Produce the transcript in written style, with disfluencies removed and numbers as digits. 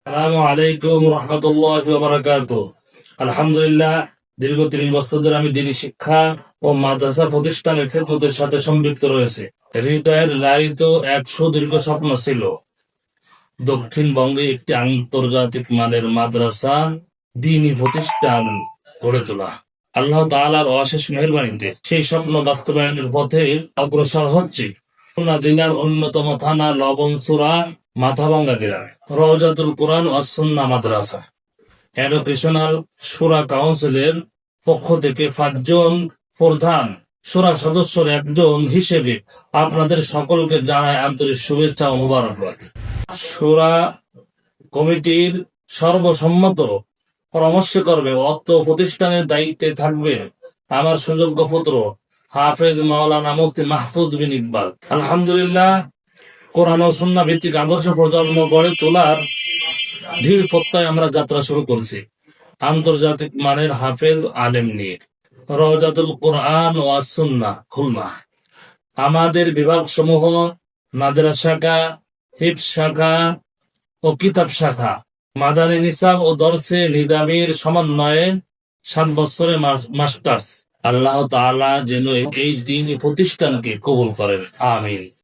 আসসালামু আলাইকুম রহমতুল্লাহি ওয়া বারাকাতুহু। আলহামদুলিল্লাহ, দীর্ঘ 30 বছর ধরে আমি দিনী শিক্ষা ও মাদ্রাসা প্রতিষ্ঠানের খেদমতের সাথে সম্পৃক্ত রয়েছে। হৃদয়ের লালিত এক সুদীর্ঘ স্বপ্ন ছিল দক্ষিণবঙ্গে একটি আন্তর্জাতিক মানের মাদ্রাসা দিনী প্রতিষ্ঠান গড়ে তোলা। আল্লাহ তাআলার অশেষ মেহেরবানিতে সেই স্বপ্ন বাস্তবায়নের পথে অগ্রসর হচ্ছে। খুলনা জেলার অন্যতম থানা লবণসুরা মাথাভাঙ্গা গ্রামে রওজাতুল কোরআন ওয়াস সুন্নাহ মাদ্রাসা এডুকেশনাল শূরা কাউন্সিলের পক্ষ থেকে 5 জন প্রধান শূরা সদস্যের একজন হিসেবে আপনাদের সকলকে জানাই আন্তরিক শুভেচ্ছা ও মোবারকবাদ। শূরা কমিটির সর্বসম্মত পরামর্শ করবে অর্থ প্রতিষ্ঠানের দায়িত্বে থাকবে আমার সুযোগ্য পুত্র হাফেজ মাওলানা মুফতি মাহফুজ বিন ইকবাল। আলহামদুলিল্লাহ, কোরআন ও সুন্নাহ ভিত্তিক আদর্শ প্রজন্ম গড়ে তোলার ধীর প্রত্যয় আমরা যাত্রা শুরু করছি আন্তর্জাতিক মানের হাফেজ আলেম নিয়ে। রওজাতুল কোরআন ওয়াস সুন্নাহ খুলনা। আমাদের বিভাগ সমূহ মাদ্রাসা শাখা, হিফজ শাখা ও কিতাব শাখা, মাদানী নিসাব ও দরসে নিজামীর সমন্বয়ে 7 বছরের মাস্টার্স। আল্লাহ তাআলা যেন এই দ্বীনি প্রতিষ্ঠানকে কবুল করেন, আমিন।